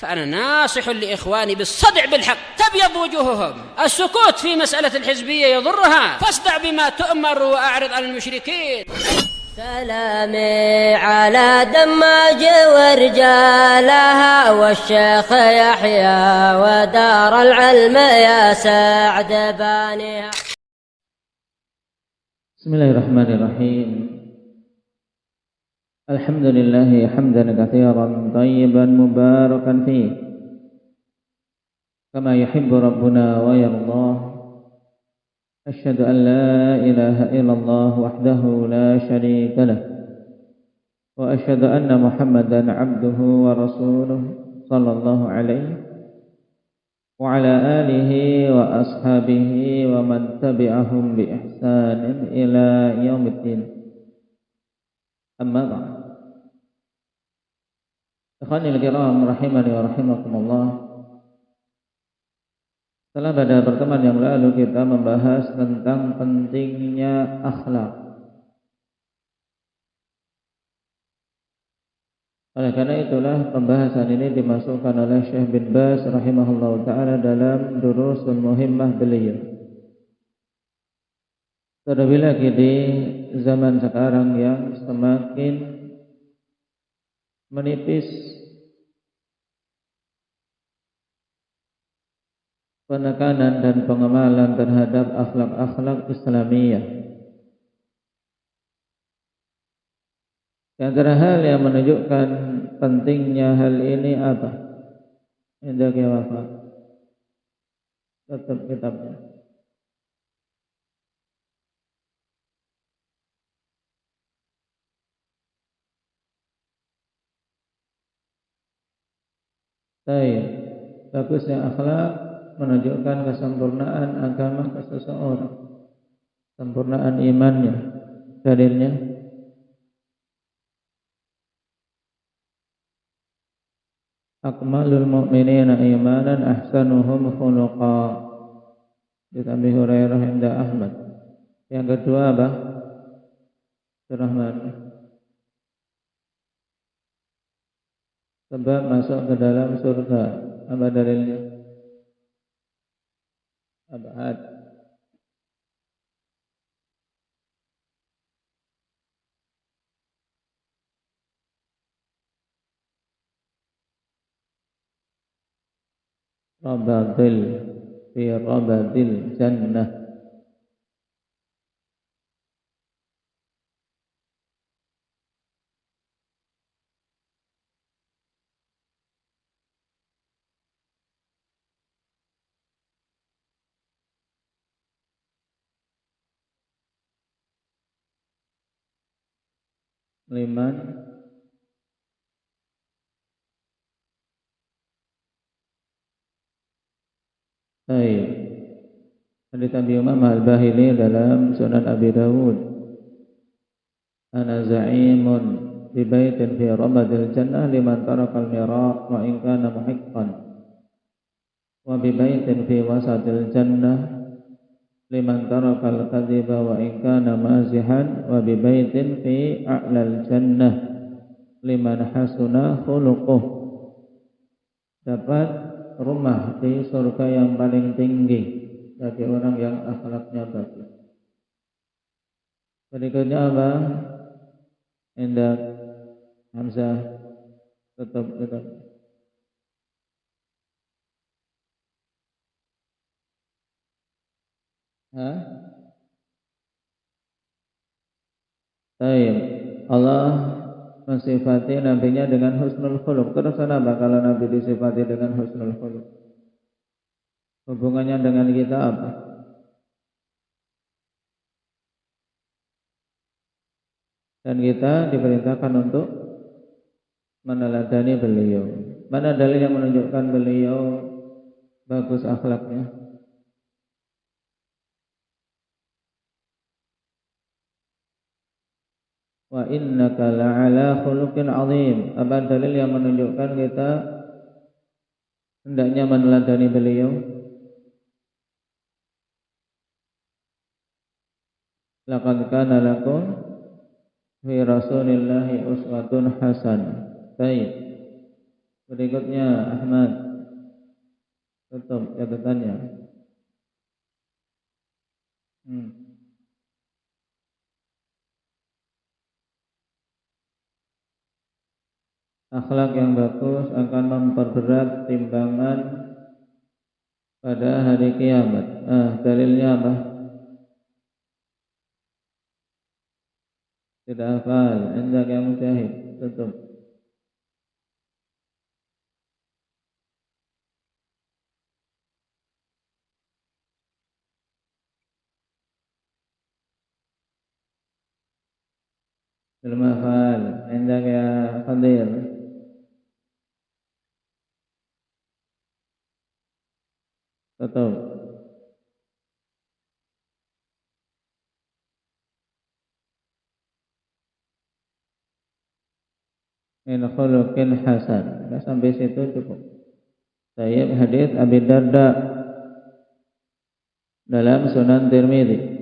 فأنا ناصح لإخواني بالصدع بالحق تبيض وجوههم. السكوت في مسألة الحزبية يضرها، فاصدع بما تؤمر وأعرض عن المشركين. سلامي على دماج ورجالها والشيخ يحيى ودار العلم يا سعد بانيها. بسم الله الرحمن الرحيم. الحمد لله حمدا كثيرا طيبا مباركا فيه كما يحب ربنا ويرضاه. أشهد أن لا إله إلا الله وحده لا شريك له، وأشهد أن محمدا عبده ورسوله صلى الله عليه وعلى آله وأصحابه ومن تبعهم بإحسان إلى يوم الدين. أما بعد، ikhwanil kiram rahimani wa rahimakumullah. Setelah pada pertemuan yang lalu kita membahas tentang pentingnya akhlak. Oleh karena itulah pembahasan ini dimasukkan oleh Syekh bin Baz rahimahullah ta'ala dalam durusul muhimmah beliau. Terlebih lagi di zaman sekarang yang semakin menipis penekanan dan pengemalan terhadap akhlak-akhlak Islamiyah. Di antara hal yang menunjukkan pentingnya hal ini apa? Indah ya Wafat. Tetap kitabnya. Baik, bagusnya akhlak menunjukkan kesempurnaan agama seseorang, sempurnaan imannya. Dalilnya akmalul mu'minina imanan ahsanuhum khuluqa, dari Abi Hurairah inda Ahmad. Yang kedua apa? Rahman. Sebab masuk ke dalam surga. Apa dalilnya? Abad. Rabadil fi rabadil jannah. Liman Baik. Hadits Abi Umamah Al-Bahili dalam Sunan Abi Dawud. Ana za'imun bi baitin fi rabadil jannah liman taraka al-miraq wa in kana muhiqqan. Wa bi baitin fi wasatil jannah liman taraka al-kadhiba wa in kana mazihan. Wa bi baitin fi a'lal jannah liman hasuna khuluquh. Dapat rumah di surga yang paling tinggi bagi orang yang akhlaknya bagus. Berikutnya apa? Indah Hamzah tetap. Baik. Allah mensifati nabinya dengan husnul khuluq. Terus kenapa kalau nabi disifati dengan husnul khuluq? Hubungannya dengan kita apa? Dan kita diperintahkan untuk meneladani beliau. Mana dalil yang menunjukkan beliau bagus akhlaknya? Wa innaka la'ala khuluqin 'azim. Apa dalil yang menunjukkan kita hendaknya meneladani beliau? Laqad kana lakum fi Rasulillahi uswatun hasanah. Baik. Berikutnya Ahmad, tutup catatannya. Akhlak yang bagus akan memperberat timbangan pada hari kiamat. Dalilnya apa? Tidak hafal. Anda yang mujahid, tutup. Belum hafal. Anda ya Fadil. Tutup. Min khuluqin hasan. Sampai situ cukup. Saya hadis Abi Darda dalam Sunan Tirmidzi.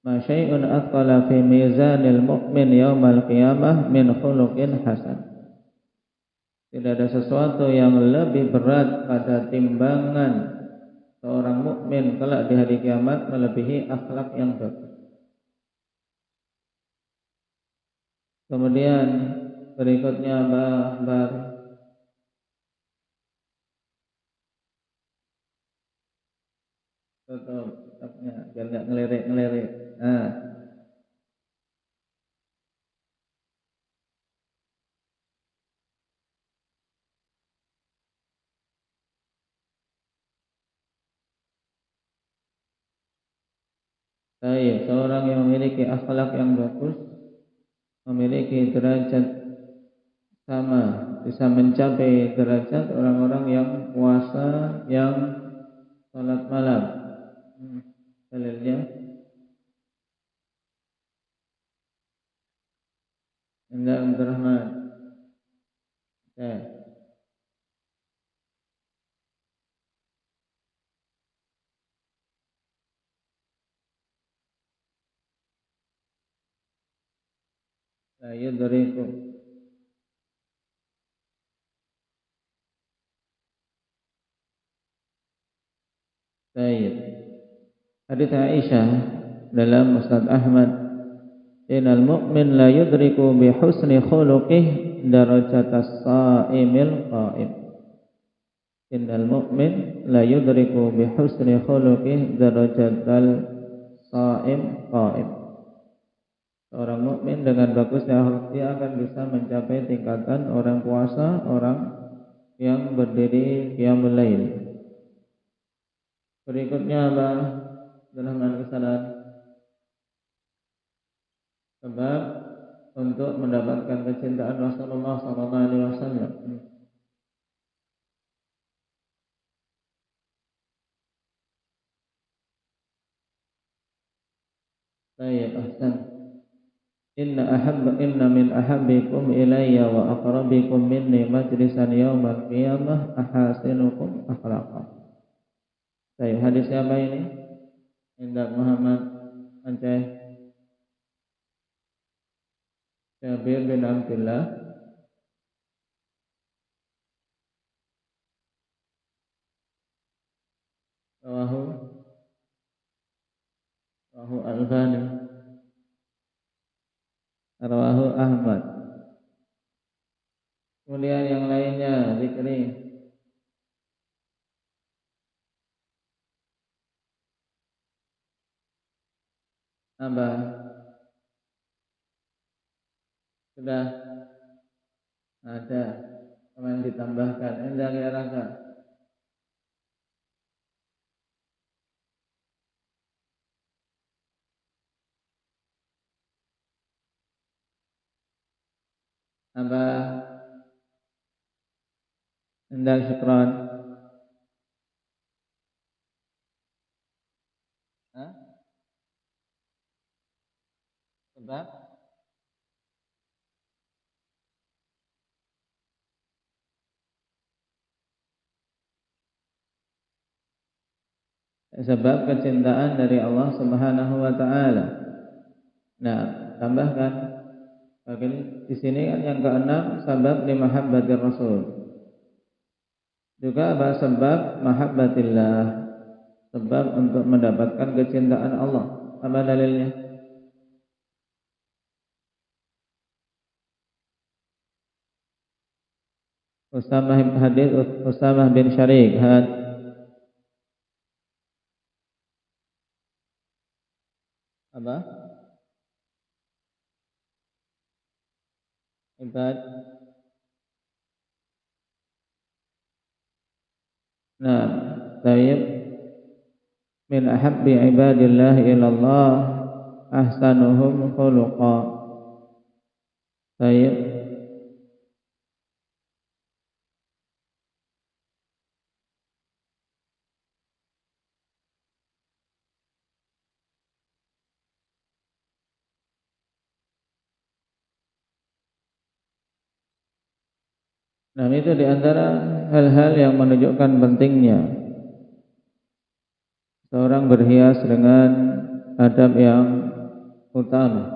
Ma syai'un athqala fi mizanil mu'min yaumal qiyamah min khuluqin hasan. Tidak ada sesuatu yang lebih berat pada timbangan seorang mukmin kelak di hari kiamat melebihi akhlak yang bagus. Kemudian berikutnya Mbak tutup kitabnya biar nggak ngelirik. Baik, seorang yang memiliki akhlak yang bagus memiliki derajat sama, bisa mencapai derajat orang-orang yang puasa, yang salat malam. Dalilnya Anda Abdurrahman. La yudriku. Baik. Hadits Aisyah dalam Musnad Ahmad, innal mu'min la yudriku bi husni khuluqihi darajatas sha'imil qa'im. Innal mu'min la yudriku bi husni khuluqihi darajatal sha'im qa'im. Seorang mukmin dengan bagusnya akhlak dia akan bisa mencapai tingkatan orang puasa, orang yang berdiri qiyamul lail. Berikutnya apa? Dalam kesalahan. Sebab untuk mendapatkan kecintaan Rasulullah SAW. Baik, ahsan. Inna min ahabbikum ilayya wa aqrabikum minni majlisan yaumal qiyamah ahasinukum akhlaqan. Baik, hadis siapa ini? Indah Muhammad Aceh. Jabir bin Abdullah. Rawahu Al-Albani. Rawahu Ahmad. Kemudian yang lainnya zikri. Apa? Sudah ada yang ditambahkan. Anda kira-kira apa? Anda syukran. Sebab kecintaan dari Allah Subhanahu wa taala. Nah, tambahkan bagian di sini kan yang keenam sebab li mahabbatir Rasul. Juga apa? Sebab mahabbatillah, sebab untuk mendapatkan kecintaan Allah. Apa dalilnya? Usamah bin Syariq apa? Ibad. Nah, tayyib min ahabbi ibadillah ilallah ahsanuhum khuluqa. Tayyib. Nah, itu diantara hal-hal yang menunjukkan pentingnya seorang berhias dengan adab yang utama.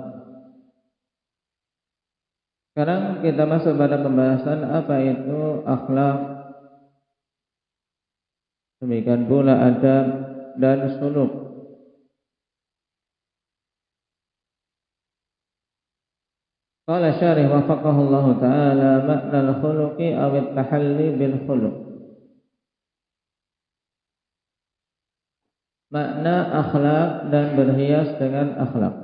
Sekarang kita masuk pada pembahasan apa itu akhlak, demikian pula adab dan suluk. Qala syarih wafaqahullahu ta'ala makna al-khuluqi aw at-tahalli bil khuluq. Makna akhlak dan berhias dengan akhlak.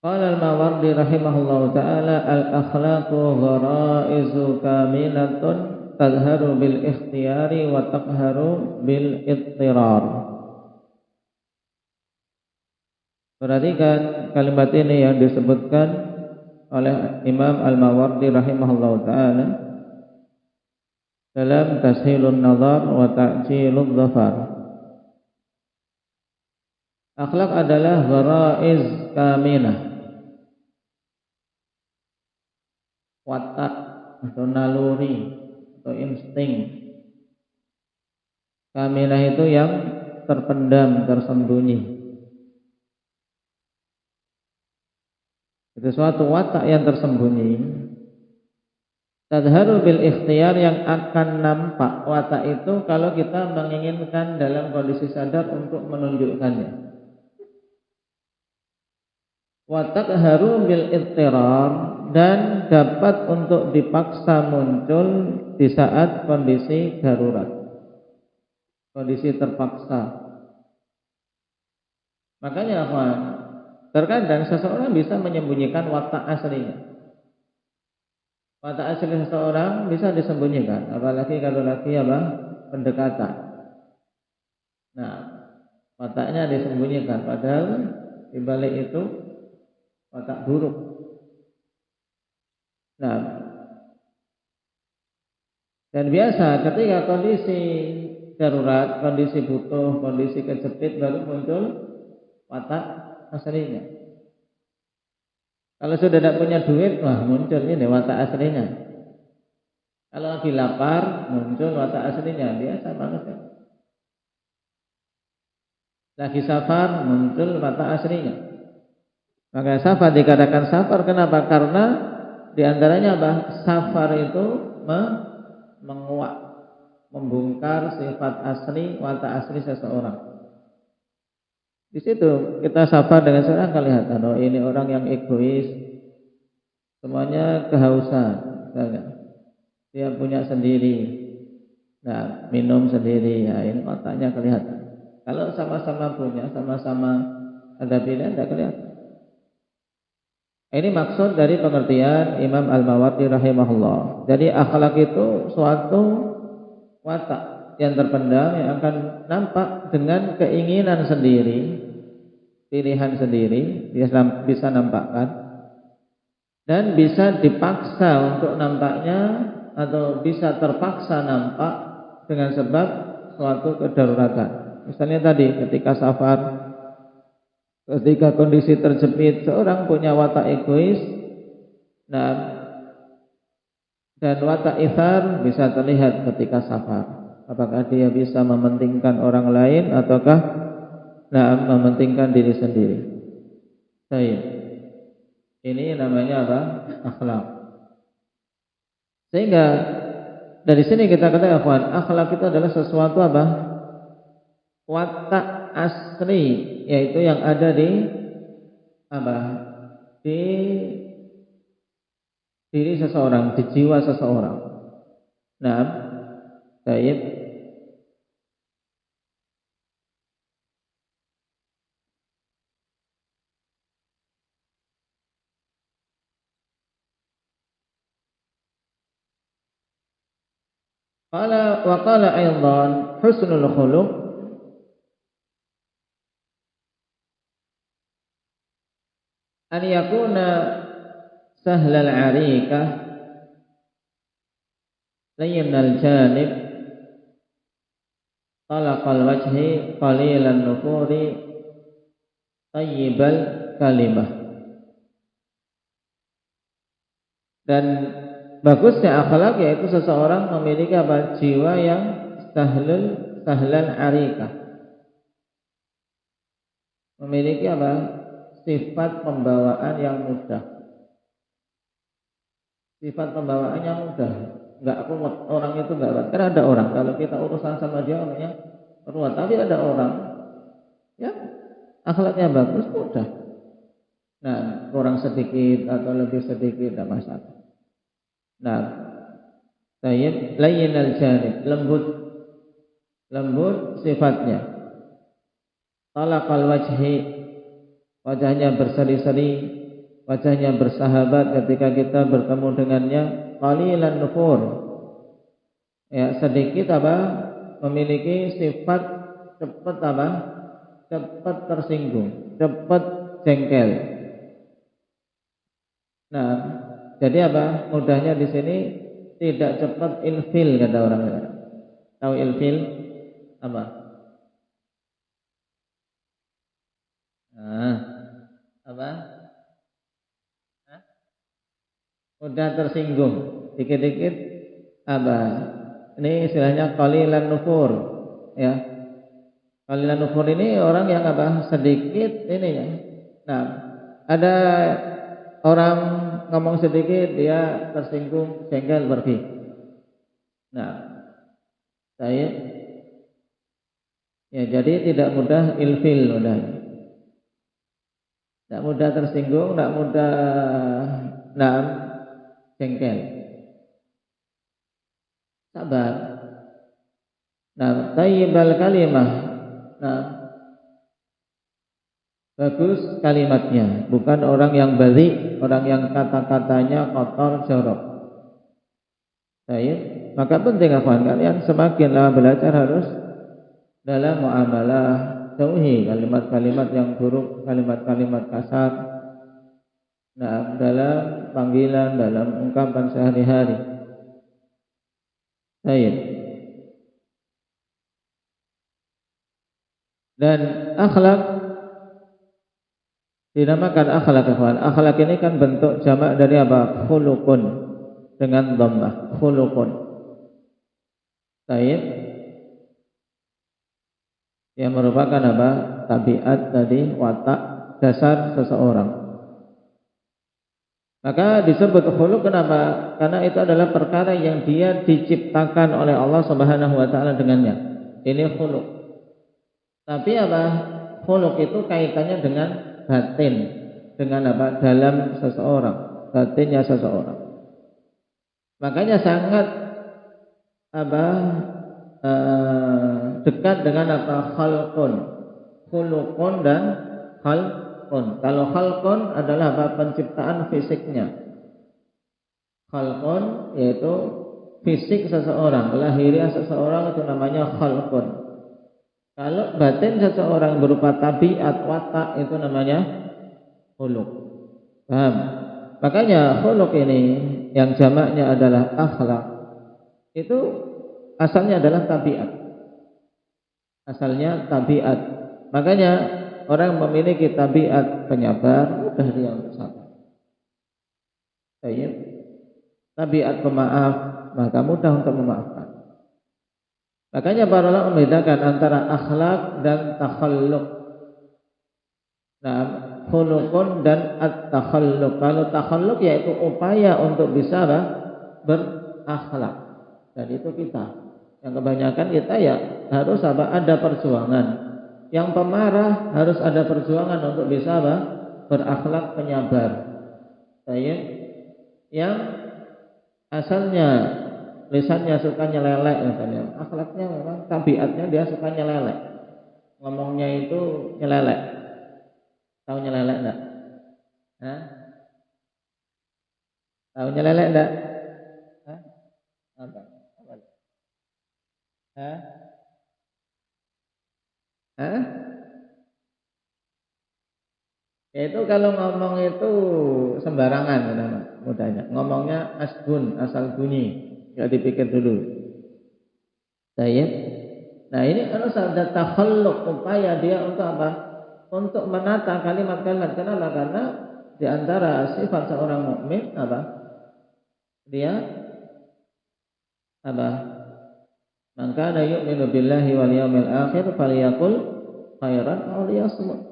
Qala al-Mawardi rahimahullahu ta'ala al-akhlaqu ghara'izu kamilatun tadharu bil ikhtiyari wa taqharu bil ittirar. Perhatikan kalimat ini yang disebutkan oleh Imam Al-Mawardi rahimahullahu ta'ala dalam Tashilun Nazar wa Ta'jilul Dhafar. Akhlak adalah ghara'iz kaminah, watak atau naluri atau insting. Kaminah itu yang terpendam, tersembunyi. Itu suatu watak yang tersembunyi. Tadharu bil ikhtiyar, yang akan nampak watak itu kalau kita menginginkan dalam kondisi sadar untuk menunjukkannya. Watak haru bil ittirar, dan dapat untuk dipaksa muncul di saat kondisi darurat, kondisi terpaksa. Makanya terkadang seseorang bisa menyembunyikan watak aslinya. Watak asli seseorang bisa disembunyikan, apalagi kalau lagi pendekatan. Nah, wataknya disembunyikan, padahal di balik itu watak buruk. Nah, dan biasa ketika kondisi darurat, kondisi butuh, kondisi kejepit, baru muncul watak aslinya. Kalau sudah tidak punya duit, wah muncul ini watak aslinya. Kalau lagi lapar, muncul watak aslinya. Biasa banget ya. Lagi safar, muncul watak aslinya. Maka safar dikatakan safar, kenapa? Karena diantaranya safar itu menguak, membongkar sifat asli, watak asli seseorang. Di situ kita safar dengan seorang, kelihatan oh ini orang yang egois, semuanya kehausan, misalnya. Dia punya sendiri, nah minum sendiri, ya ini wataknya kelihatan. Kalau sama-sama punya, sama-sama ada pilihan, tidak kelihatan. Ini maksud dari pengertian Imam Al-Mawardi rahimahullah. Jadi akhlak itu suatu watak yang terpendam, yang akan nampak dengan keinginan sendiri, pilihan sendiri, bisa nampakkan, dan bisa dipaksa untuk nampaknya, atau bisa terpaksa nampak dengan sebab suatu kedaruratan. Misalnya tadi ketika safar, ketika kondisi terjepit, seorang punya watak egois, nah, dan watak ithar bisa terlihat ketika safar. Apakah dia bisa mementingkan orang lain ataukah mementingkan diri sendiri. Baik. Ini namanya apa? Akhlak. Sehingga dari sini kita katakan akhlak itu adalah sesuatu apa? Watak asli, yaitu yang ada di apa? Di diri seseorang, di jiwa seseorang. Nah, baik. Wa qala aidan husnul khuluq an yakuna sahlal 'arikah layyinal janib talaqal wajhi qalilan nufuri tayyibal kalimah. Dan bagusnya akhlak yaitu seseorang memiliki apa? Jiwa yang sahlan arikah. Memiliki apa? Sifat pembawaan yang mudah. Sifat pembawaan yang mudah. Enggak kuat, orang itu enggak kuat. Karena ada orang kalau kita urusan sama dia orangnya kuat, tapi ada orang ya akhlaknya bagus, mudah. Nah, kurang sedikit atau lebih sedikit tidak masalah. Nah, tayyib layyinal janib, lembut sifatnya. Talaqal wajhi, wajahnya berseri-seri, wajahnya bersahabat ketika kita bertemu dengannya. Qalilan nufur, ya sedikit apa? Memiliki sifat cepat apa? Cepat tersinggung, cepat jengkel. Nah, jadi apa? Mudahnya di sini tidak cepat ilfil kata orang. Tahu ilfil apa? Nah, apa? Mudah tersinggung, dikit-dikit apa? Ini istilahnya qalilan nufur, ya. Qalilan nufur ini orang yang apa? Sedikit ini ya. Nah, ada orang ngomong sedikit dia tersinggung, jengkel, pergi. Nah, saya ya jadi tidak mudah ilfil, tidak mudah tersinggung, tidak mudah jengkel, sabar. Nah, tayyibal kalimah. Nah, bagus kalimatnya, bukan orang yang balik, orang yang kata-katanya kotor jorok. Baik, maka penting akhwan kalian semakin lama belajar harus dalam muamalah jauhi kalimat-kalimat yang buruk, kalimat-kalimat kasar. Nah, dalam panggilan, dalam ungkapan sehari-hari. Baik. Dan akhlak dinamakan akhlak ikhwan. Akhlak ini kan bentuk jamak dari apa? Khuluqun dengan dhammah. Khuluqun. Baik. Yang merupakan apa? Tabiat tadi, watak dasar seseorang. Maka disebut khuluq kenapa? Karena itu adalah perkara yang dia diciptakan oleh Allah Subhanahu wa taala dengannya. Ini khuluq. Tapi apa? Khuluq itu kaitannya dengan batin, dengan apa? Dalam seseorang, batinnya seseorang. Makanya sangat apa? Dekat dengan apa? Khalqun, khuluqun dan khalqun. Kalau khalqun adalah apa? Penciptaan fisiknya. Khalqun yaitu fisik seseorang, lahiriah seseorang itu namanya khalqun. Kalau batin seseorang berupa tabiat, watak itu namanya khuluq. Paham? Makanya khuluq ini yang jamaknya adalah akhlak. Itu asalnya adalah tabiat. Asalnya tabiat. Makanya orang memiliki tabiat penyabar, mudah dia untuk sabar. Baik. Tabiat pemaaf, maka mudah untuk memaafkan. Makanya para ulama membedakan antara akhlak dan takhalluq. Nah, khuluqun dan at-takhalluq. Kalau takhalluq yaitu upaya untuk bisa berakhlak. Dan itu kita. Yang kebanyakan kita ya harus ada perjuangan. Yang pemarah harus ada perjuangan untuk bisa berakhlak penyabar. Baik. Yang asalnya lisannya suka nyelelek misalnya, akhlaknya memang tabiatnya dia suka nyelelek. Ngomongnya itu nyelelek. Tahu nyelelek enggak? Hah? Tahu nyelelek enggak? Hah? Apa? Hah? Hah? Itu kalau ngomong itu sembarangan mudahnya. Ngomongnya asbun, asal bunyi. Enggak dipikir dulu. Baik. Nah, ini harus ada takhalluq, upaya dia untuk apa? Untuk menata kalimat-kalimat. Kenapa? Karena di antara sifat seorang mukmin apa? Dia apa? Man kana yu'minu billahi wal yawmil akhir falyaqul khairan aw liyasmut.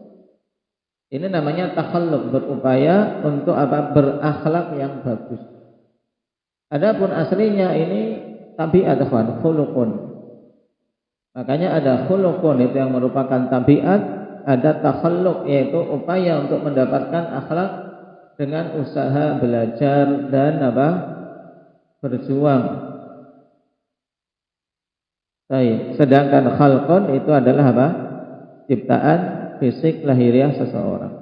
Ini namanya takhalluq, berupaya untuk apa? Berakhlak yang bagus. Adapun aslinya ini tabiat, khuluqun. Makanya ada khuluqun itu yang merupakan tabiat, ada takhalluq yaitu upaya untuk mendapatkan akhlak dengan usaha belajar dan apa? Berjuang. Baik, sedangkan khalqun itu adalah apa? Ciptaan fisik lahiriah seseorang.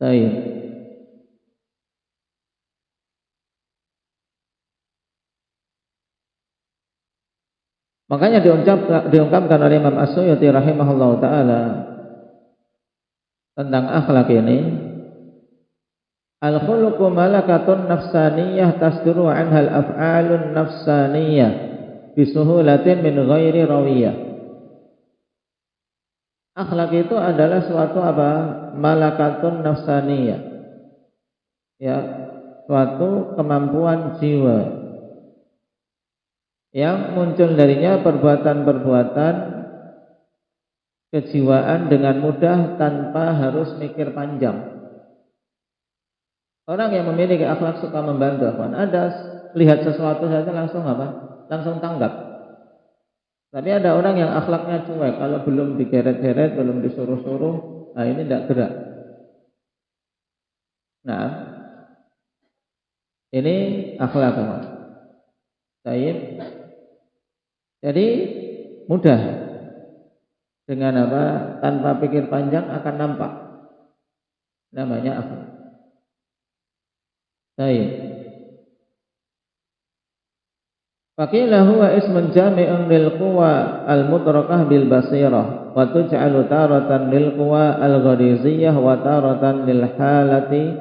Baik. Makanya diungkapkan oleh Imam As-Suyuti rahimahullahu taala tentang akhlak ini, al-khuluqu malakatun nafsaniyah tasduru anha al-af'alun nafsaniyah bisuhulatin min ghairi rawiyah. Akhlak itu adalah suatu apa? Malakatun nafsaniyah. Ya, suatu kemampuan jiwa yang muncul darinya perbuatan-perbuatan kejiwaan dengan mudah tanpa harus mikir panjang. Orang yang memiliki akhlak suka membantu, ada lihat sesuatu saja langsung apa? Langsung tanggap. Tapi ada orang yang akhlaknya cuek, kalau belum digeret-geret, belum disuruh-suruh, nah ini tidak gerak. Nah, ini akhlak apa? Jadi mudah dengan apa? Tanpa pikir panjang akan nampak. Namanya akhlak. Baik. Faqila huwa ismun jami'un lil quwa al-mudrakah bil basirah wa tuj'alu taratan lil quwa al-ghariziyah wa taratan lil halati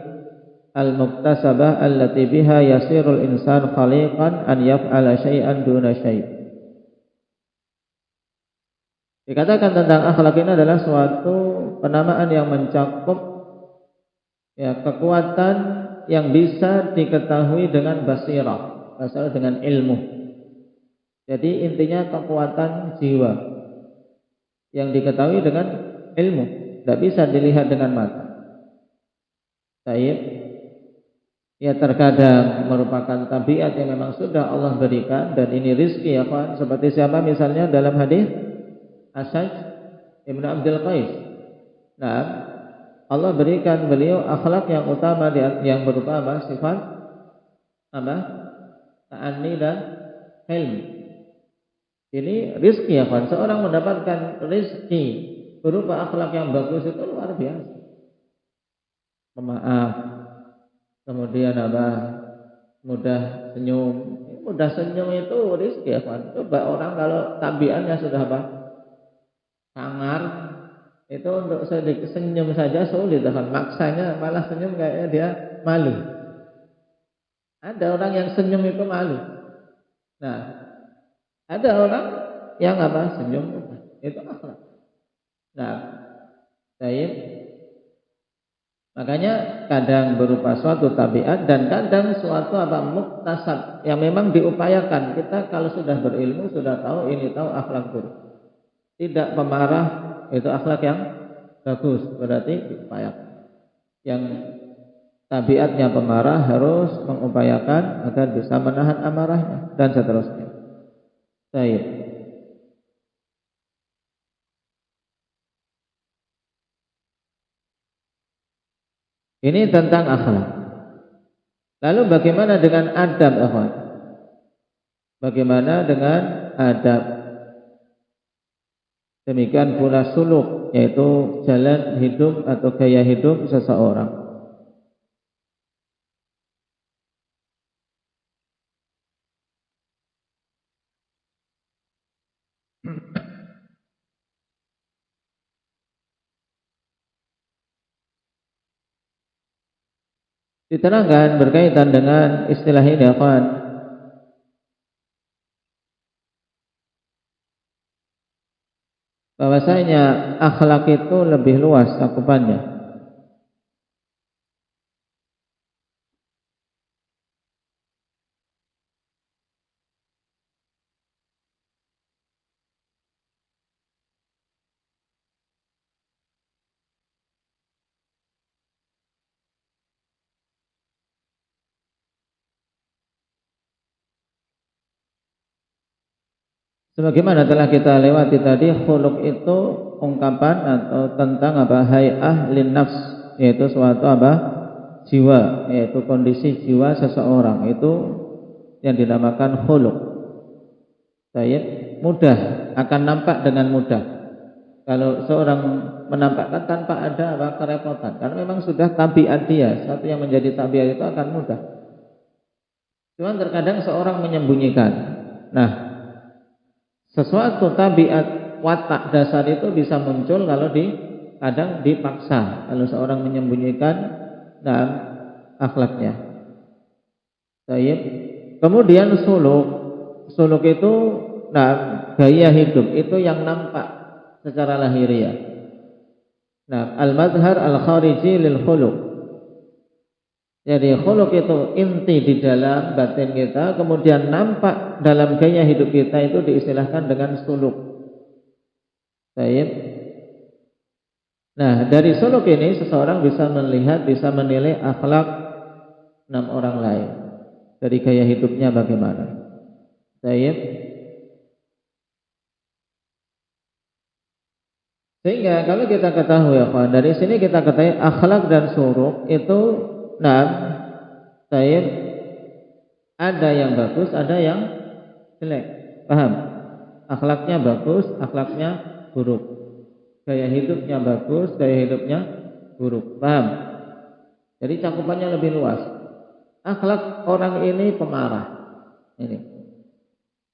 al-muktasabah allati biha yasirul insan khaliqan an yaf'ala syai'an duna syai'. Dikatakan tentang akhlak ini adalah suatu penamaan yang mencakup ya kekuatan yang bisa diketahui dengan basirah, basirah dengan ilmu. Jadi intinya kekuatan jiwa yang diketahui dengan ilmu, tidak bisa dilihat dengan mata. Baik. Ya terkadang merupakan tabiat yang memang sudah Allah berikan dan ini rizki ya kawan. Seperti siapa misalnya dalam hadis Asyaj Ibn Abdul Qais. Nah, Allah berikan beliau akhlak yang utama yang berupa apa? Sifat apa? Ta'anni dan hilm. Ini rizki ya kawan. Seorang mendapatkan rizki berupa akhlak yang bagus itu luar biasa. Pemaaf, kemudian apa? Mudah senyum. Mudah senyum itu rizki ya kawan. Coba orang kalau tabiatnya sudah apa? Sangar, itu untuk sedikit senyum saja sulit kan, maksanya malah senyum kayaknya dia malu. Ada orang yang senyum itu malu. Nah, ada orang yang apa? Senyum itu akhlak. Nah, baik. Makanya kadang berupa suatu tabiat dan kadang suatu apa? Muktasab yang memang diupayakan. Kita kalau sudah berilmu sudah tahu ini tahu akhlak buruk. Tidak pemarah itu akhlak yang bagus, berarti diupayakan. Yang tabiatnya pemarah harus mengupayakan agar bisa menahan amarahnya dan seterusnya. Baik. Ini tentang akhlak. Lalu bagaimana dengan adab, akhwan? Bagaimana dengan adab? Demikian pula suluk, yaitu jalan hidup atau gaya hidup seseorang. Diterangkan berkaitan dengan istilah ini, akhwan, bahwasanya akhlak itu lebih luas cakupannya. Sebagaimana telah kita lewati tadi, khuluq itu ungkapan atau tentang apa? Hay'ah lin nafs, yaitu suatu apa? Jiwa, yaitu kondisi jiwa seseorang, itu yang dinamakan khuluq. Baik, mudah, akan nampak dengan mudah. Kalau seorang menampakkan tanpa ada apa? Kerepotan, karena memang sudah tabiat dia, satu yang menjadi tabiat itu akan mudah. Cuman terkadang seorang menyembunyikan. Nah, sesuatu tabiat watak dasar itu bisa muncul kalau kadang dipaksa, kalau seorang menyembunyikan dalam akhlaknya. Baik. Kemudian suluk itu gaya hidup itu yang nampak secara lahiriah. Nah, al-mazhar al-khariji lil khuluq. Jadi khuluq itu inti di dalam batin kita, kemudian nampak dalam gaya hidup kita, itu diistilahkan dengan suluk. Baik. Nah, dari suluk ini seseorang bisa melihat, bisa menilai akhlak orang lain. Dari gaya hidupnya bagaimana. Baik. Sehingga kalau kita ketahui, dari sini kita ketahui akhlak dan suluk itu baik, ada yang bagus, ada yang jelek. Paham? Akhlaknya bagus, akhlaknya buruk. Gaya hidupnya bagus, gaya hidupnya buruk. Paham? Jadi cakupannya lebih luas. Akhlak orang ini pemarah. Ini.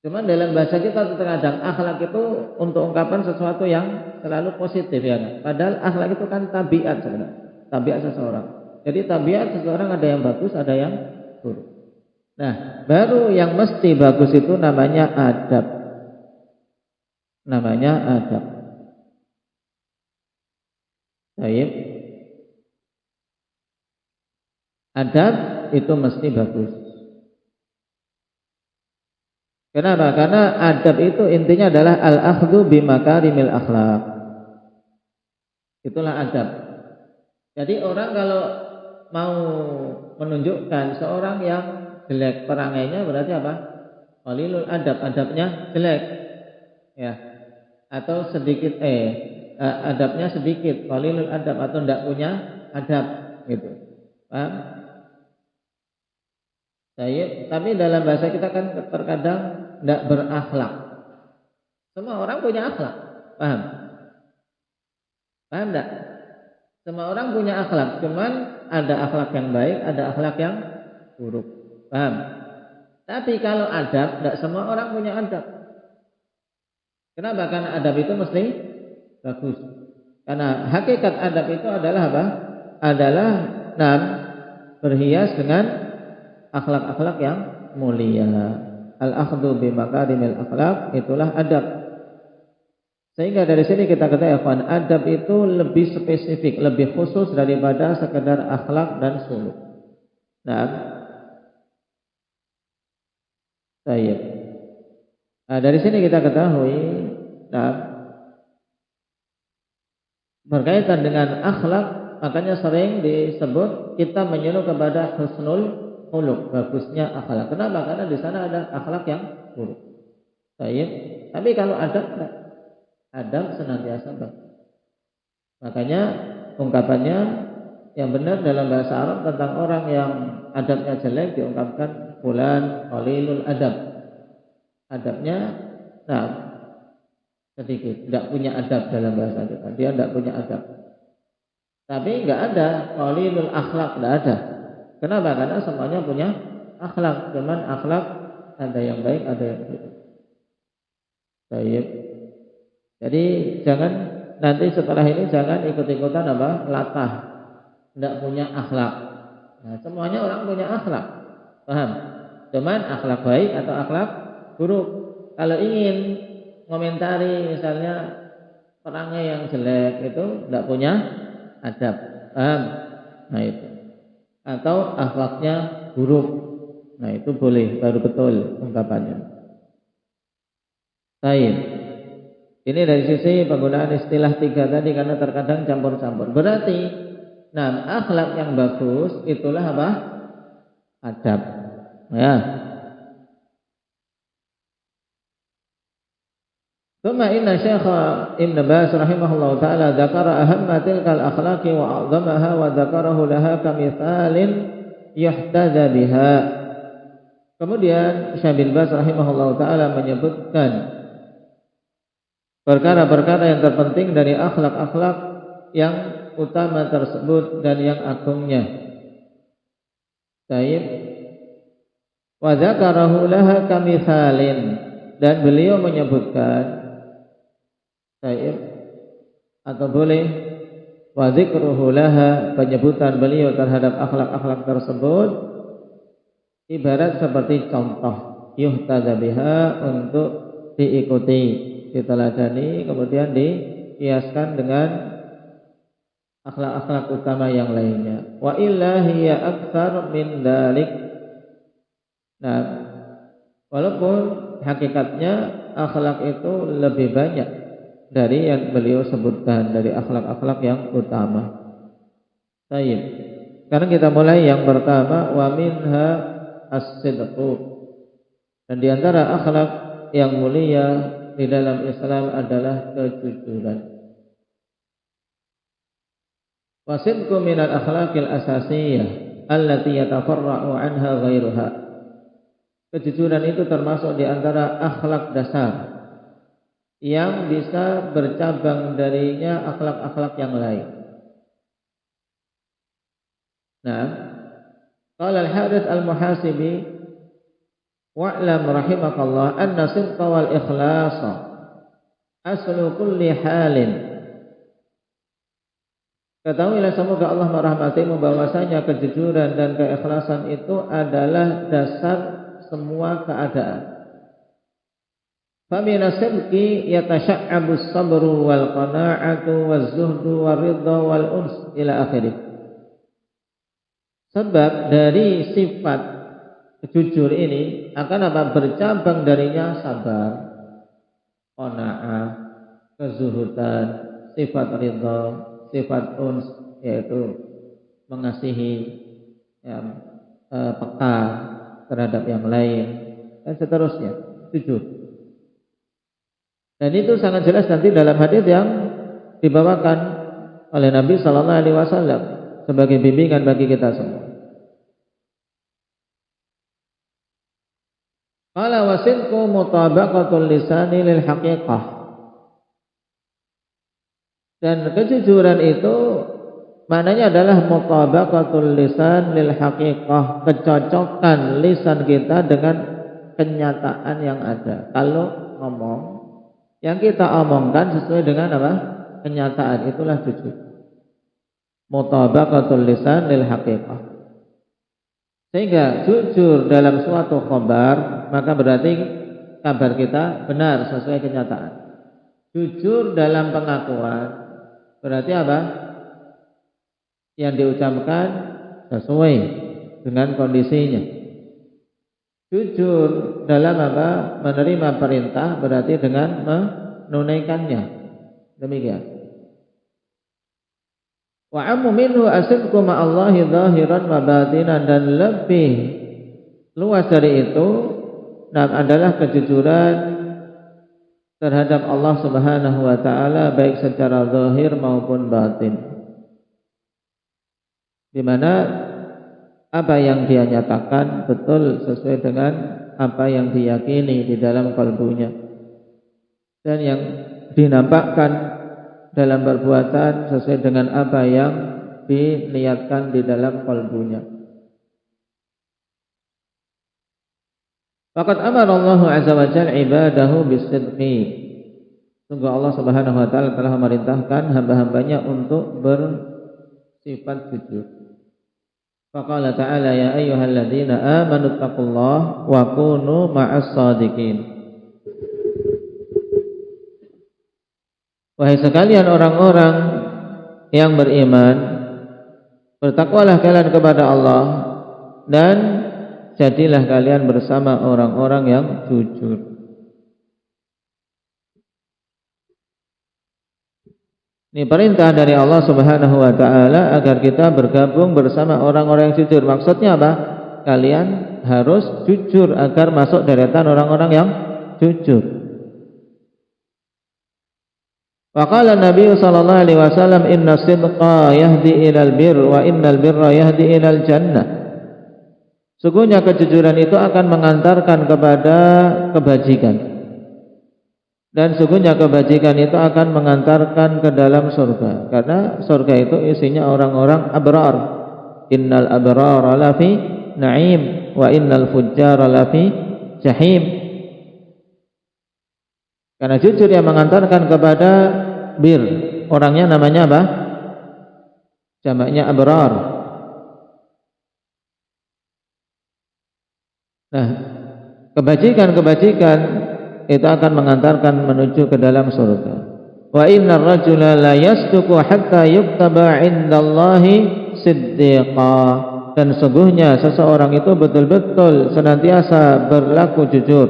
Cuman dalam bahasa kita terkadang akhlak itu untuk ungkapan sesuatu yang selalu positif, ya. Padahal akhlak itu kan tabiat sebenarnya. Tabiat seseorang. Jadi tabiat seseorang ada yang bagus, ada yang buruk. Nah, baru yang mesti bagus itu namanya adab. Namanya adab. Baik. Adab itu mesti bagus. Kenapa? Karena adab itu intinya adalah al-akhdhu bimakarimil akhlak. Itulah adab. Jadi orang kalau mau menunjukkan seorang yang jelek perangainya, berarti apa? Qalilul adab, adabnya jelek, ya. Atau sedikit adabnya sedikit, qalilul adab, atau tidak punya adab, gitu. Paham? Tapi dalam bahasa kita kan terkadang tidak berakhlak. Semua orang punya akhlak, paham? Paham tidak? Semua orang punya akhlak, cuman ada akhlak yang baik, ada akhlak yang buruk. Paham? Tapi kalau adab, tidak semua orang punya adab. Kenapa? Karena adab itu mesti bagus. Karena hakikat adab itu adalah apa? Adalah berhias dengan akhlak-akhlak yang mulia. Al-akhdhu bimakarimil akhlak, itulah adab. Sehingga dari sini kita ketahui adab itu lebih spesifik, lebih khusus daripada sekedar akhlak dan suluk. Nah, dari sini kita ketahui, berkaitan dengan akhlak, makanya sering disebut kita menyeru kepada husnul khuluq, bagusnya akhlak. Kenapa? Karena di sana ada akhlak yang buruk. Baik. Tapi kalau adab senantiasa bagus. Makanya ungkapannya yang benar dalam bahasa Arab tentang orang yang adabnya jelek diungkapkan fulan qalilul adab. Adabnya sedikit, tidak punya adab dalam bahasa kita. Dia tidak punya adab. Tapi enggak ada qalilul akhlak, tidak ada. Kenapa? Karena semuanya punya akhlak. Cuman akhlak ada yang baik, ada yang buruk. Baik. Jadi jangan nanti setelah ini jangan ikut-ikutan latah, tidak punya akhlak. Nah, semuanya orang punya akhlak, paham? Cuman akhlak baik atau akhlak buruk. Kalau ingin komentari misalnya orangnya yang jelek itu tidak punya adab, paham? Nah itu. Atau akhlaknya buruk, nah itu boleh, baru betul ungkapannya. Baik. Ini dari sisi penggunaan istilah tiga tadi karena terkadang campur-campur. Berarti, akhlak yang bagus itulah apa? Adab. Ya. Thumma inna Syekh Ibn Baz rahimahullah ta'ala dzakara ahamma tilkal akhlaqi wa 'azamaha wa dzakarahu laha kamithalin yuhtada biha. Kemudian Syekh Ibn Baz rahimahullah ta'ala menyebutkan perkara-perkara yang terpenting dari akhlak-akhlak yang utama tersebut dan yang agungnya. Baik. Wa dzakarahu laha kamithalin, dan beliau menyebutkan atau boleh wa dzikruhu laha, penyebutan beliau terhadap akhlak-akhlak tersebut ibarat seperti contoh yuhtada biha, untuk diikuti, diteladani, kemudian dikiaskan dengan akhlak-akhlak utama yang lainnya. Wa illa hiya aktsar min dalik. Nah, walaupun hakikatnya akhlak itu lebih banyak dari yang beliau sebutkan, dari akhlak-akhlak yang utama. Baik. Sekarang kita mulai yang pertama, wa minha as-sidqu. Dan di antara akhlak yang mulia di dalam Islam adalah kejujuran. Wa sidqu minal akhlaqil asasiyah allati yatafarra'u anha ghairuha. Kejujuran itu termasuk di antara akhlak dasar yang bisa bercabang darinya akhlak-akhlak yang lain. Nah, qala al-Harits al-Muhasibi wa'lam rahimakallah anna sidqa wal ikhlasa aslu kulli halin. Ketahuilah semoga Allah merahmatimu bahwasanya kejujuran dan keikhlasan itu adalah dasar semua keadaan. Famina sidqi yatasha'abu as-sabru wal qana'atu waz-zuhdu war-ridha wal uns ila akhirih. Sebab dari sifat jujur ini akan bercabang darinya sabar, qana'ah, kezuhudan, sifat ridha, sifat uns, yaitu mengasihi, peka terhadap yang lain, dan seterusnya, jujur. Dan itu sangat jelas nanti dalam hadis yang dibawakan oleh Nabi Sallallahu Alaihi Wasallam sebagai bimbingan bagi kita semua. Qala wasidqu mutabaqatul lisani lil haqiqah. Dan kejujuran itu maknanya adalah mutabaqatul lisan lil haqiqah, kecocokan lisan kita dengan kenyataan yang ada. Kalau ngomong, yang kita omongkan sesuai dengan apa? Kenyataan, itulah jujur. Mutabaqatul lisan lil haqiqah. Sehingga jujur dalam suatu khabar, maka berarti kabar kita benar sesuai kenyataan. Jujur dalam pengakuan, berarti apa? Yang diucapkan sesuai dengan kondisinya. Jujur dalam apa? Menerima perintah, berarti dengan menunaikannya. Demikian. Wa ammu minhu asidqu ma'allahi zahiran wa batinan, dan lebih luas dari itu adalah kejujuran terhadap Allah Subhanahu wa taala baik secara zahir maupun batin. Di mana apa yang dia nyatakan betul sesuai dengan apa yang diyakini di dalam kalbunya, dan yang dinampakkan dalam perbuatan sesuai dengan apa yang diniatkan di dalam kalbunya. Faqad amara Allah azza wa jalla ibadahu bisidqi. Sungguh Allah Subhanahu wa taala telah memerintahkan hamba-hambanya untuk bersifat jujur. Faqala ta'ala ya ayyuhalladzina amanu taqullaha wa kunu ma'as shadiqin. Wahai sekalian orang-orang yang beriman, bertakwalah kalian kepada Allah dan jadilah kalian bersama orang-orang yang jujur. Ini perintah dari Allah Subhanahu wa taala agar kita bergabung bersama orang-orang yang jujur. Maksudnya apa? Kalian harus jujur agar masuk deretan orang-orang yang jujur. Wa qala Nabi sallallahu alaihi wasallam inna sidqa yahdi ilal bir wa innal birra yahdi ilal jannah. Sungguhnya kejujuran itu akan mengantarkan kepada kebajikan, dan sungguhnya kebajikan itu akan mengantarkan ke dalam surga, karena surga itu isinya orang-orang abrar. Innal abrara lafi na'im wa innal fujjara lafi jahim. Karena jujur yang mengantarkan kepada bir, orangnya namanya apa? Jamaknya abrar. Nah, kebajikan-kebajikan itu akan mengantarkan menuju ke dalam surga. Wa innar rajula la yasduqu hatta yuktaba 'indallahi siddiqa. Dan sesungguhnya seseorang itu betul-betul senantiasa berlaku jujur.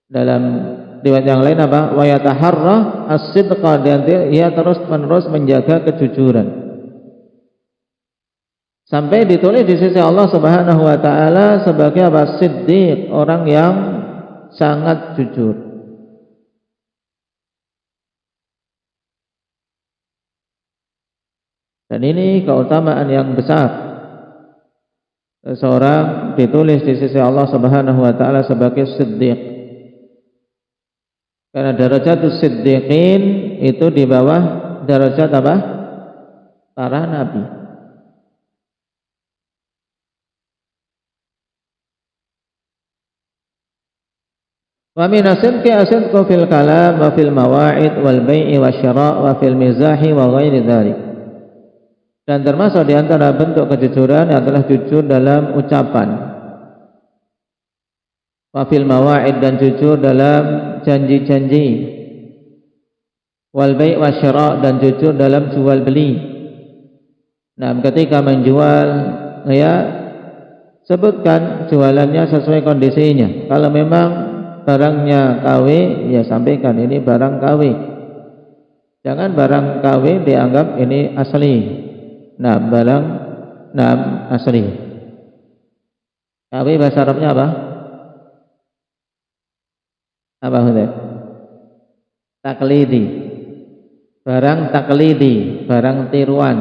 Dalam riwayat yang lain apa? Wa yataharra as-sidqa, dan ia terus-menerus menjaga kejujuran. Sampai ditulis di sisi Allah Subhanahu wa taala sebagai apa? Siddiq, orang yang sangat jujur. Dan ini keutamaan yang besar. Seseorang ditulis di sisi Allah Subhanahu wa taala sebagai siddiq. Karena darajatus siddiqin itu di bawah darajat apa? Para nabi. Wa min as-sidqi as-sidqu fil kalam wa fil mawa'id wal bai'i wasyara' wa fil mizahi wa ghairi dzalik. Dan termasuk di antara bentuk kejujuran adalah jujur dalam ucapan. Wa fil mawa'id, dan jujur dalam janji-janji. Wal bai' wasyara', dan jujur dalam jual beli. Nah, ketika menjual, ya sebutkan jualannya sesuai kondisinya. Kalau memang barangnya KW, ya sampaikan ini barang KW. Jangan barang KW dianggap ini asli. Nah, barang asli. KW bahasa Arabnya apa? Apa itu? Taklidi. Barang taklidi, barang tiruan.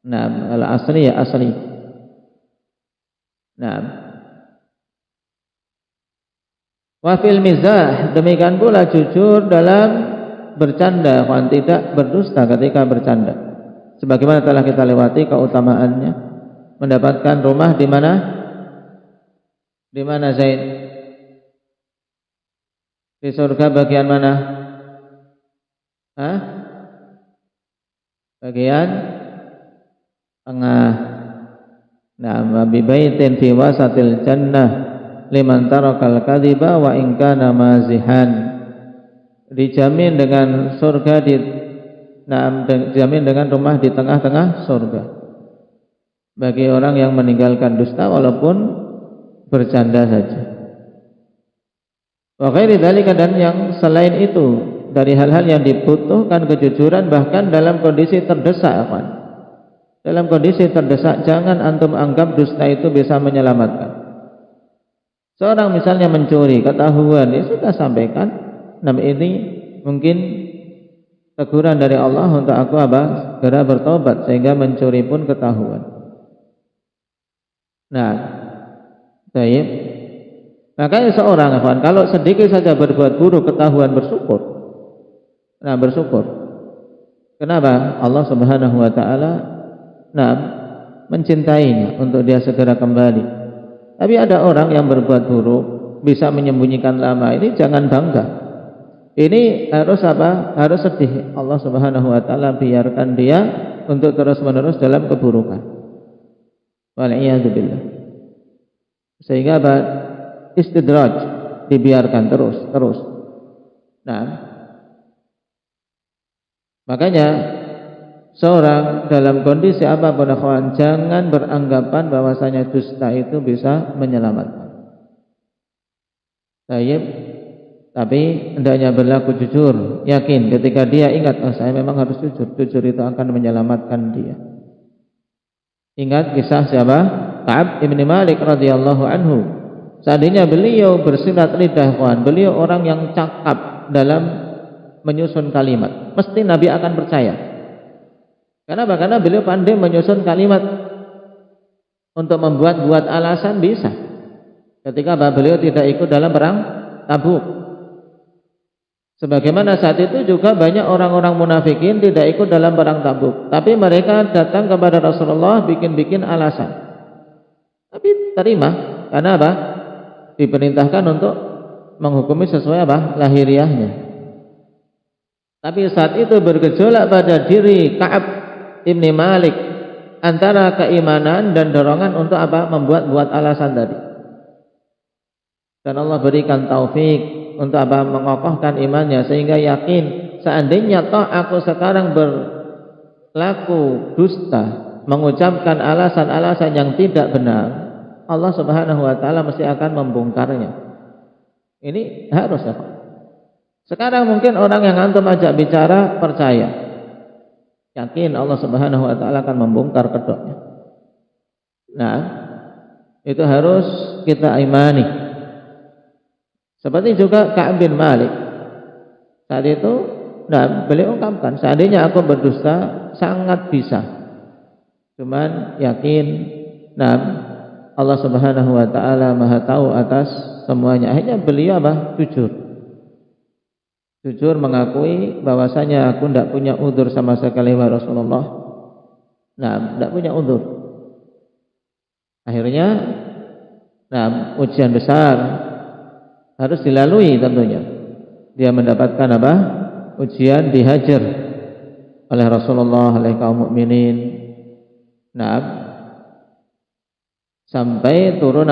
Nah, kalau asli ya asli. Nah, wa fil mizah, demikian pula jujur dalam bercanda, kalau tidak berdusta ketika bercanda. Sebagaimana telah kita lewati keutamaannya. Mendapatkan rumah di mana? Di mana Zaid? Di surga bagian mana? Hah? Bagian tengah. Nah, bi baitin fi wasatil jannah liman tarakal kadhiba wa in kana mazihan. Dijamin dengan surga dijamin dengan rumah di tengah-tengah surga bagi orang yang meninggalkan dusta walaupun bercanda saja. Wa ghairi dzalika, dan yang selain itu dari hal-hal yang dibutuhkan kejujuran, bahkan dalam kondisi terdesak, kawan. Dalam kondisi terdesak, jangan antum anggap dusta itu bisa menyelamatkan. Seorang misalnya mencuri, ketahuan, ya sudah sampaikan. Nah, ini mungkin teguran dari Allah untuk aku segera bertobat sehingga mencuri pun ketahuan. Nah, baik. Makanya seorang, kawan, kalau sedikit saja berbuat buruk ketahuan, bersyukur. Nah, bersyukur. Kenapa? Allah Subhanahu wa taala mencintainya untuk dia segera kembali. Tapi ada orang yang berbuat buruk bisa menyembunyikan lama, ini jangan bangga. Ini harus harus sedih. Allah Subhanahu wa taala biarkan dia untuk terus-menerus dalam keburukan. Wal'iyadzubillah. Sehingga istidraj, dibiarkan terus. Nah, makanya seorang dalam kondisi apapun, akhwan, jangan beranggapan bahwasanya dusta itu bisa menyelamatkan. Tapi hendaknya berlaku jujur, yakin ketika dia ingat, saya memang harus jujur. Jujur itu akan menyelamatkan dia. Ingat kisah siapa? Ka'ab ibn Malik radhiyallahu anhu. Seandainya beliau bersilat lidah, kawan, beliau orang yang cakap dalam menyusun kalimat, mesti Nabi akan percaya. Kenapa? Karena beliau pandai menyusun kalimat. Untuk membuat alasan bisa. Ketika beliau tidak ikut dalam perang Tabuk. Sebagaimana saat itu juga banyak orang-orang munafikin tidak ikut dalam perang Tabuk, tapi mereka datang kepada Rasulullah bikin alasan. Tapi terima, karena apa? Diperintahkan untuk menghukumi sesuai lahiriahnya. Tapi saat itu bergejolak pada diri Ka'ab ibn Malik antara keimanan dan dorongan untuk membuat alasan tadi. Dan Allah berikan taufik untuk mengokohkan imannya sehingga yakin, seandainya toh aku sekarang berlaku dusta, mengucapkan alasan-alasan yang tidak benar, Allah Subhanahu wa taala mesti akan membongkarnya. Ini harus, ya. Sekarang mungkin orang yang antum ajak bicara percaya, yakin Allah Subhanahu wa taala akan membongkar kedoknya. Nah, itu harus kita imani. Seperti juga Ka'ab bin Malik. Saat itu, beliau ungkapkan, seandainya aku berdusta sangat bisa. Cuman yakin, Allah Subhanahu wa taala Maha tahu atas semuanya. Akhirnya beliau jujur. Jujur mengakui bahwasanya aku tidak punya udzur sama sekali, wahai Rasulullah. Tidak punya udzur. Akhirnya ujian besar harus dilalui tentunya. Dia mendapatkan ujian, dihajar oleh Rasulullah, oleh kaum mukminin. Sampai turun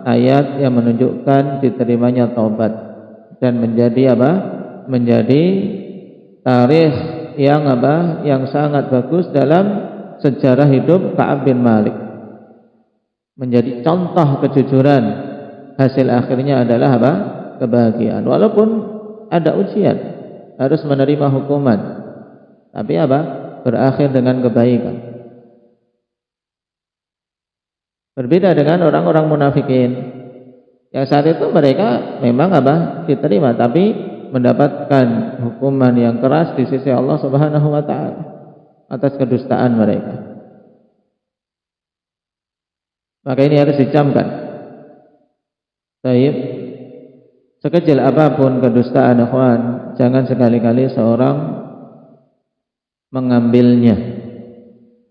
ayat yang menunjukkan diterimanya taubat dan menjadi menjadi tarikh yang sangat bagus dalam sejarah hidup Ka'ab bin Malik. Menjadi contoh kejujuran, hasil akhirnya adalah kebahagiaan. Walaupun ada ujian, harus menerima hukuman, tapi berakhir dengan kebaikan. Berbeda dengan orang-orang munafikin yang saat itu mereka memang diterima, tapi mendapatkan hukuman yang keras di sisi Allah Subhanahu wa taala atas kedustaan mereka. Maka ini harus dicamkan. Baik, sekecil apapun kedustaan, ikhwan, jangan sekali-kali seorang mengambilnya.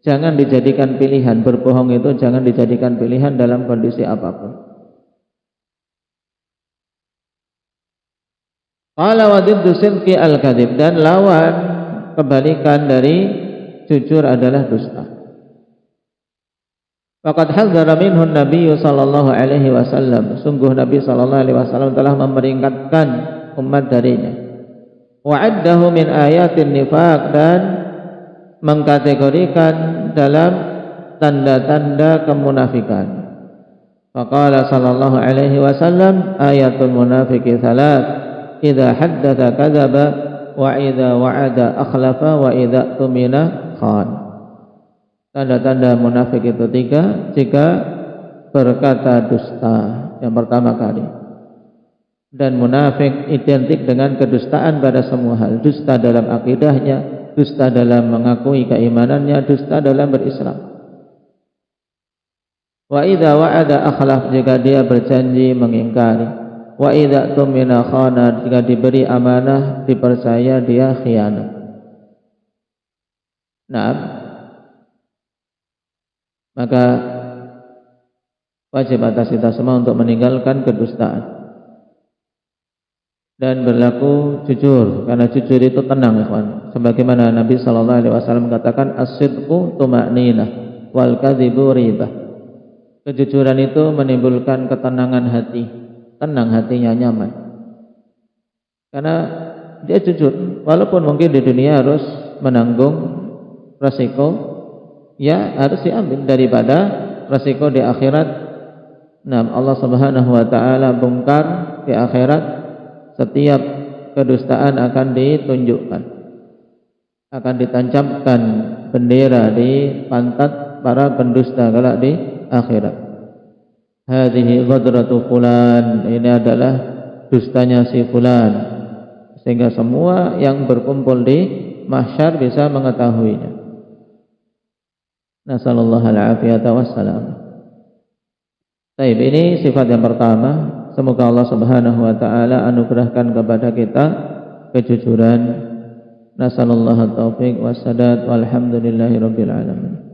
Jangan dijadikan pilihan. Berbohong itu jangan dijadikan pilihan dalam kondisi apapun. Qala wa diddu sidqi al-kadzib, dan lawan kebalikan dari jujur adalah dusta. Faqad hadzara minhu Nabi sallallahu alaihi wasallam. Sungguh Nabi sallallahu alaihi wasallam telah memperingatkan umat darinya. Wa addahu min ayatin nifaq, dan mengkategorikan dalam tanda-tanda kemunafikan. Faqala sallallahu alaihi wasallam, ayatul munafiqi thalath, idza haddatsa kadzaba wa idza wa'ada akhlafa wa idza tumina khan. Tanda-tanda munafik itu 3. Jika berkata dusta, yang pertama kali. Dan munafik identik dengan kedustaan pada semua hal. Dusta dalam akidahnya, dusta dalam mengakui keimanannya, dusta dalam berislam. Wa idza wa'ada akhlaf, jika dia berjanji mengingkari. Wa idza tumina khana, jika diberi amanah dipercaya dia khianat. Nah, maka wajib atas kita semua untuk meninggalkan kedustaan dan berlaku jujur, karena jujur itu tenang, ikhwan. Sebagaimana Nabi sallallahu alaihi wasallam mengatakan, as-sidqu tuma'ninah wal kadzibu ribah. Kejujuran itu menimbulkan ketenangan hati, tenang hatinya, nyaman. Karena dia jujur, walaupun mungkin di dunia harus menanggung resiko, ya harus diambil daripada resiko di akhirat. Nah, Allah Subhanahu wa taala bongkar di akhirat. Setiap kedustaan akan ditunjukkan, akan ditancapkan bendera di pantat para pendusta kelak di akhirat. Hadhihi ghadratu fulan, ini adalah dustanya si fulan, sehingga semua yang berkumpul di mahsyar bisa mengetahuinya. Nasallallahu alaihi wasallam. Baik, ini sifat yang pertama. Semoga Allah Subhanahu wa taala anugerahkan kepada kita kejujuran. Nasallallahu at-taufiq was-sadad walhamdulillahirabbil alamin.